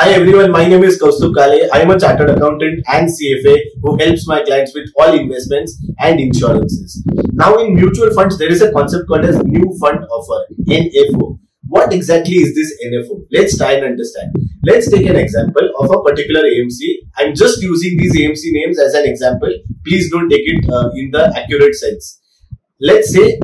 Hi everyone, my name is Kaustubh Kale. I am a chartered accountant and CFA who helps my clients with all investments and insurances. Now in mutual funds, there is a concept called as new fund offer, NFO. What exactly is this NFO? Let's try and understand. Let's take an example of a particular AMC. I'm just using these AMC names as an example. Please don't take it in the accurate sense. Let's say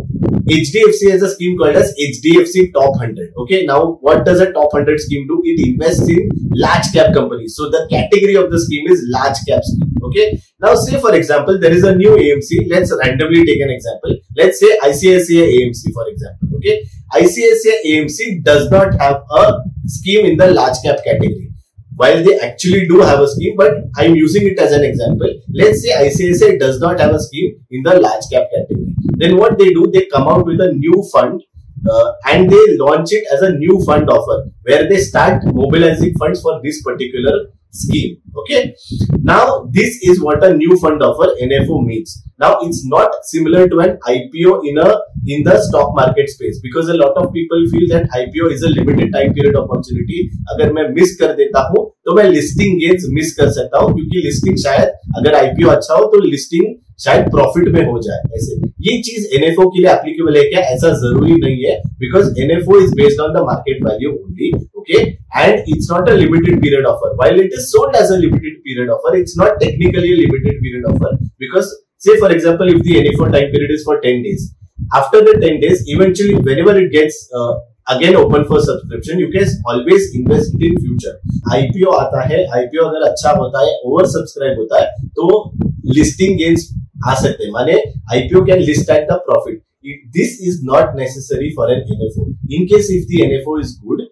HDFC has a scheme called as HDFC Top 100. Okay, now what does a Top 100 scheme do? It invests in large cap companies. So the category of the scheme is large cap scheme. Okay, now say for example, there is a new AMC. Let's randomly take an example. Let's say ICICI AMC for example. Okay, ICICI AMC does not have a scheme in the large cap category. While they actually do have a scheme, but I'm using it as an example. Let's say ICICI does not have a scheme in the large cap category. Then what they do, they come out with a new fund and they launch it as a new fund offer where they start mobilizing funds for this particular scheme. Okay, now this is what a new fund offer NFO means. Now it's not similar to an IPO in the stock market space, because a lot of people feel that IPO is a limited time period opportunity. अगर मैं miss कर देता हूँ तो मैं listing gains miss कर सकता हूँ, क्योंकि लिस्टिंग शायद अगर IPO अच्छा हो तो लिस्टिंग शायद प्रॉफिट में हो जाए. ऐसे ये चीज NFO के लिए एप्लीकेबल है क्या? ऐसा जरूरी नहीं है, because NFO is based on the market value only. Okay, and it's not a limited period offer. While it is sold as a limited period offer, it's not technically a limited period offer, because say for example, if the NFO time period is for 10 days, after the 10 days, eventually whenever it gets again open for subscription, you can always invest it in future. IPO आता है, IPO अगर अच्छा होता है, over subscribe होता है, तो listing gains आ सकते हैं. माने IPO can list at the profit. This is not necessary for an NFO. In case if the NFO is good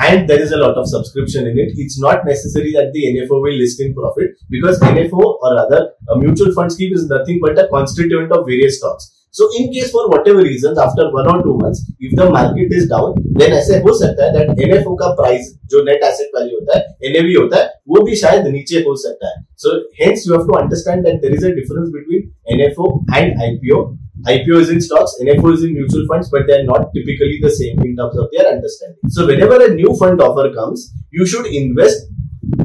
and there is a lot of subscription in it, it's not necessary that the NFO will list in profit, because NFO or rather a mutual fund scheme is nothing but a constituent of various stocks. So in case for whatever reasons after 1 or 2 months if the market is down, then ऐसे हो सकता है that NFO का price जो net asset value होता है NAV होता है वो भी शायद नीचे हो सकता है. So hence you have to understand that there is a difference between NFO and IPO. IPO is in stocks, NFO is in mutual funds, but they are not typically the same in terms of their understanding. So whenever a new fund offer comes, you should invest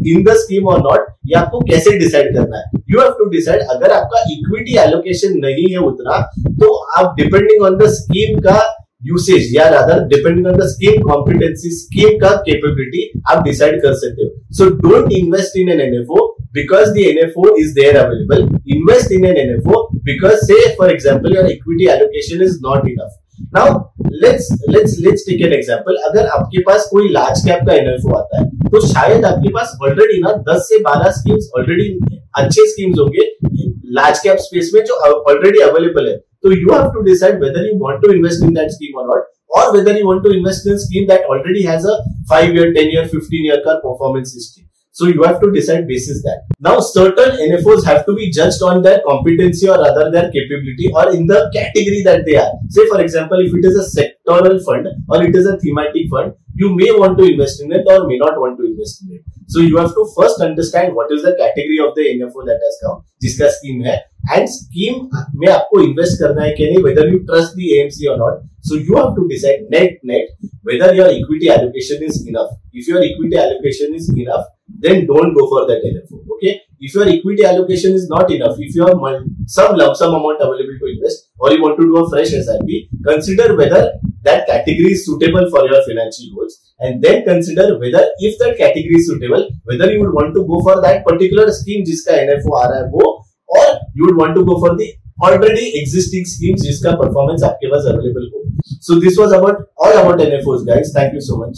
in the scheme or not. ये आपको कैसे decide करना है? You have to decide. अगर आपका equity allocation नहीं है उतना, तो आप डिपेंडिंग ऑन द स्कीम का यूसेज या rather depending on the scheme competency, scheme का कैपेबिलिटी आप डिसाइड कर सकते हो. So don't invest in an NFO because the NFO is there available. Invest in an NFO because say for example your equity allocation is not enough. Now let's take an example. अगर आपके पास कोई large cap का NFO आता है तो शायद आपके पास already ना 10 से 12 स्कीम्स ऑलरेडी अच्छे स्कीम्स होंगे large cap space में जो ऑलरेडी अवेलेबल है. So you have to decide whether you want to invest in that scheme or not, or whether you want to invest in a scheme that already has a 5-year, 10-year, 15-year का performance history. So you have to decide basis that. Now certain NFOs have to be judged on their competency or rather their capability or in the category that they are. Say for example, if it is a sectoral fund or it is a thematic fund, you may want to invest in it or may not want to invest in it. So you have to first understand what is the category of the NFO that has come, जिसका scheme है, and scheme में आपको invest करना है कि नहीं, whether you trust the AMC or not. So you have to decide net whether your equity allocation is enough. If your equity allocation is enough, then don't go for that NFO. Okay, if your equity allocation is not enough, if you have some lump sum amount available to invest or you want to do a fresh SIP, consider whether that category is suitable for your financial goals, and then consider whether if that category is suitable, whether you would want to go for that particular scheme जिसका NFO आ रहा है वो, or you would want to go for the already existing schemes जिसका performance आपके पास available हो. So this was all about NFOs, guys. Thank you so much.